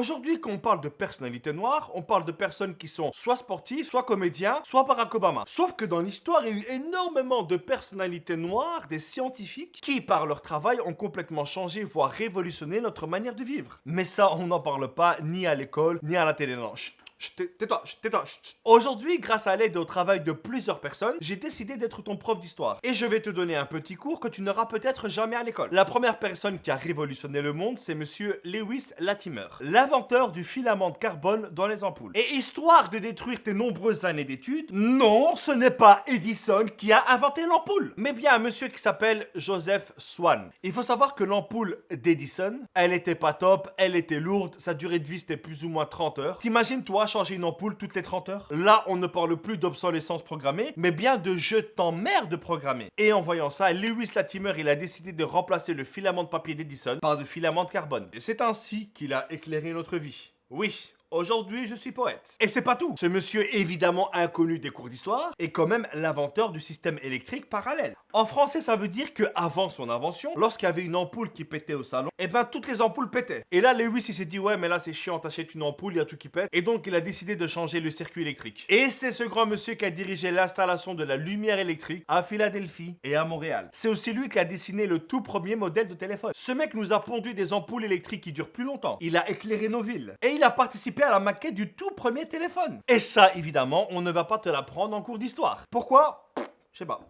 Aujourd'hui, quand on parle de personnalités noires, on parle de personnes qui sont soit sportives, soit comédiens, soit Barack Obama. Sauf que dans l'histoire, il y a eu énormément de personnalités noires, des scientifiques, qui par leur travail ont complètement changé, voire révolutionné notre manière de vivre. Mais ça, on n'en parle pas ni à l'école, ni à la télé. Non, tais-toi, tais-toi. Aujourd'hui, grâce à l'aide et au travail de plusieurs personnes, j'ai décidé d'être ton prof d'histoire. Et je vais te donner un petit cours que tu n'auras peut-être jamais à l'école. La première personne qui a révolutionné le monde, c'est monsieur Lewis Latimer, l'inventeur du filament de carbone dans les ampoules. Et histoire de détruire tes nombreuses années d'études, non, ce n'est pas Edison qui a inventé l'ampoule, mais bien un monsieur qui s'appelle Joseph Swan. Il faut savoir que l'ampoule d'Edison, elle était pas top, elle était lourde, sa durée de vie c'était plus ou moins 30 heures. T'imagines toi changer une ampoule toutes les 30 heures? Là, on ne parle plus d'obsolescence programmée, mais bien de je t'emmerde programmé. Et en voyant ça, Lewis Latimer, il a décidé de remplacer le filament de papier d'Edison par du filament de carbone. Et c'est ainsi qu'il a éclairé notre vie. Oui. Aujourd'hui, je suis poète. Et c'est pas tout. Ce monsieur, évidemment inconnu des cours d'histoire, est quand même l'inventeur du système électrique parallèle. En français, ça veut dire qu'avant son invention, lorsqu'il y avait une ampoule qui pétait au salon, eh ben toutes les ampoules pétaient. Et là, Lewis, il s'est dit, ouais, mais là, c'est chiant, t'achètes une ampoule, il y a tout qui pète. Et donc, il a décidé de changer le circuit électrique. Et c'est ce grand monsieur qui a dirigé l'installation de la lumière électrique à Philadelphie et à Montréal. C'est aussi lui qui a dessiné le tout premier modèle de téléphone. Ce mec nous a pondu des ampoules électriques qui durent plus longtemps. Il a éclairé nos villes. Et il a participé à la maquette du tout premier téléphone. Et ça, évidemment, on ne va pas te l'apprendre en cours d'histoire. Pourquoi? Je sais pas.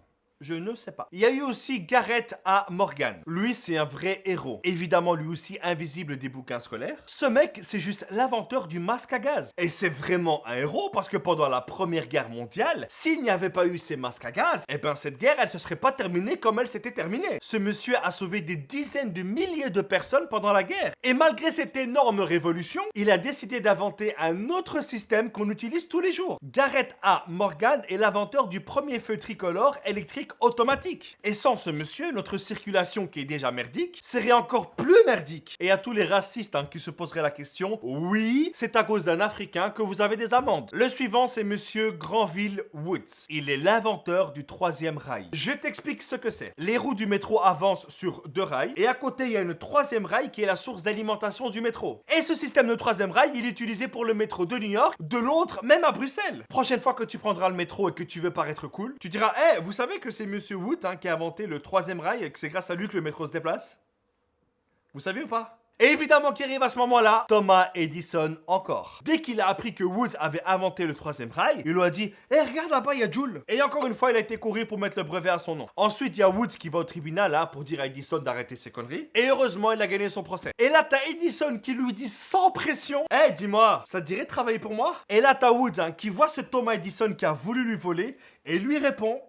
Je ne sais pas. Il y a eu aussi Garrett A. Morgan. Lui, c'est un vrai héros. Évidemment, lui aussi invisible des bouquins scolaires. Ce mec, c'est juste l'inventeur du masque à gaz. Et c'est vraiment un héros parce que pendant la Première Guerre mondiale, s'il n'y avait pas eu ces masques à gaz, eh ben cette guerre, elle se serait pas terminée comme elle s'était terminée. Ce monsieur a sauvé des dizaines de milliers de personnes pendant la guerre. Et malgré cette énorme révolution, il a décidé d'inventer un autre système qu'on utilise tous les jours. Garrett A. Morgan est l'inventeur du premier feu tricolore électrique automatique. Et sans ce monsieur, notre circulation qui est déjà merdique serait encore plus merdique. Et à tous les racistes qui se poseraient la question, oui, c'est à cause d'un Africain que vous avez des amendes. Le suivant, c'est monsieur Granville Woods. Il est l'inventeur du troisième rail. Je t'explique ce que c'est. Les roues du métro avancent sur deux rails et à côté, il y a une troisième rail qui est la source d'alimentation du métro. Et ce système de troisième rail, il est utilisé pour le métro de New York, de Londres, même à Bruxelles. Prochaine fois que tu prendras le métro et que tu veux paraître cool, tu diras, vous savez que c'est monsieur Wood qui a inventé le troisième rail et que c'est grâce à lui que le métro se déplace? Vous savez ou pas? Et évidemment qui arrive à ce moment-là, Thomas Edison encore. Dès qu'il a appris que Woods avait inventé le troisième rail, il lui a dit regarde là-bas, il y a Joule. Et encore une fois, il a été courir pour mettre le brevet à son nom. Ensuite, il y a Woods qui va au tribunal pour dire à Edison d'arrêter ses conneries. Et heureusement, il a gagné son procès. Et là, t'as Edison qui lui dit sans pression dis-moi, ça te dirait de travailler pour moi? Et là, t'as Woods qui voit ce Thomas Edison qui a voulu lui voler et lui répond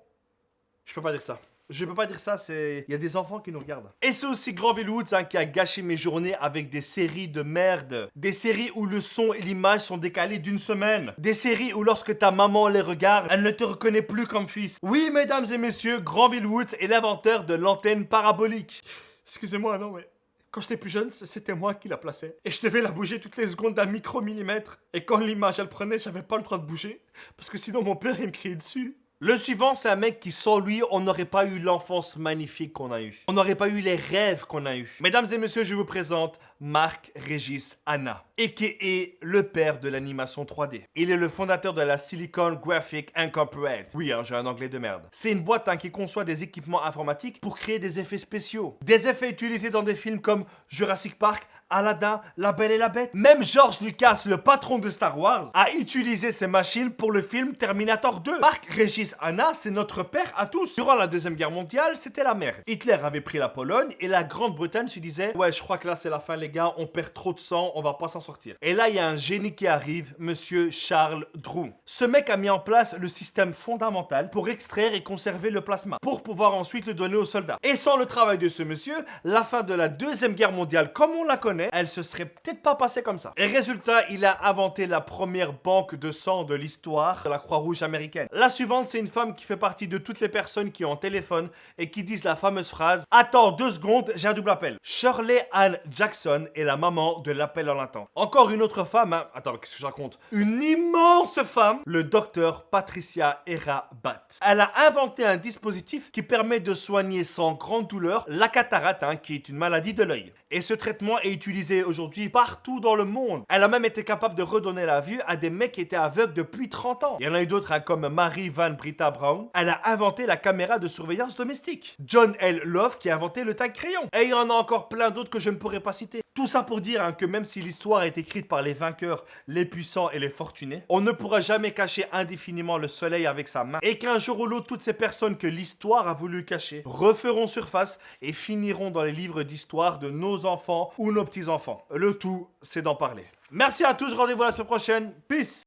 je peux pas dire ça. Je peux pas dire ça, il y a des enfants qui nous regardent. Et c'est aussi Granville Woods qui a gâché mes journées avec des séries de merde. Des séries où le son et l'image sont décalés d'une semaine. Des séries où lorsque ta maman les regarde, elle ne te reconnaît plus comme fils. Oui, mesdames et messieurs, Granville Woods est l'inventeur de l'antenne parabolique. Excusez-moi, non mais... Quand j'étais plus jeune, c'était moi qui la plaçais. Et je devais la bouger toutes les secondes d'un micromillimètre. Et quand l'image, elle prenait, j'avais pas le droit de bouger. Parce que sinon, mon père, il me criait dessus. Le suivant, c'est un mec qui, sans lui, on n'aurait pas eu l'enfance magnifique qu'on a eue. On n'aurait pas eu les rêves qu'on a eus. Mesdames et messieurs, je vous présente Marc-Régis Hanna, a.k.a. le père de l'animation 3D. Il est le fondateur de la Silicon Graphic Incorporated. Oui, j'ai un anglais de merde. C'est une boîte qui conçoit des équipements informatiques pour créer des effets spéciaux. Des effets utilisés dans des films comme Jurassic Park, Aladdin, La Belle et la Bête. Même George Lucas, le patron de Star Wars, a utilisé ces machines pour le film Terminator 2. Marc-Régis Hanna, c'est notre père à tous. Durant la Deuxième Guerre mondiale, c'était la merde. Hitler avait pris la Pologne et la Grande-Bretagne se disait « Ouais, je crois que là c'est la fin les gars, on perd trop de sang, on va pas s'en sortir. » Et là, il y a un génie qui arrive, monsieur Charles Drouin. Ce mec a mis en place le système fondamental pour extraire et conserver le plasma, pour pouvoir ensuite le donner aux soldats. Et sans le travail de ce monsieur, la fin de la Deuxième Guerre mondiale, comme on la connaît, elle se serait peut-être pas passée comme ça. Et résultat, il a inventé la première banque de sang de l'histoire de la Croix-Rouge américaine. La suivante, c'est une femme qui fait partie de toutes les personnes qui ont un téléphone et qui disent la fameuse phrase « Attends 2 secondes, j'ai un double appel ». Shirley Ann Jackson John est la maman de l'appel en latin. Encore une autre femme, hein. Attends, qu'est-ce que je raconte? Une immense femme, le docteur Patricia Erabat. Elle a inventé un dispositif qui permet de soigner sans grande douleur la cataracte, hein, qui est une maladie de l'œil. Et ce traitement est utilisé aujourd'hui partout dans le monde. Elle a même été capable de redonner la vue à des mecs qui étaient aveugles depuis 30 ans. Il y en a eu d'autres, hein, comme Mary Van Britta Brown. Elle a inventé la caméra de surveillance domestique. John L. Love qui a inventé le taille-crayon. Et il y en a encore plein d'autres que je ne pourrais pas citer. Tout ça pour dire, hein, que même si l'histoire est écrite par les vainqueurs, les puissants et les fortunés, on ne pourra jamais cacher indéfiniment le soleil avec sa main. Et qu'un jour ou l'autre, toutes ces personnes que l'histoire a voulu cacher referont surface et finiront dans les livres d'histoire de nos enfants ou nos petits-enfants. Le tout, c'est d'en parler. Merci à tous, rendez-vous la semaine prochaine. Peace!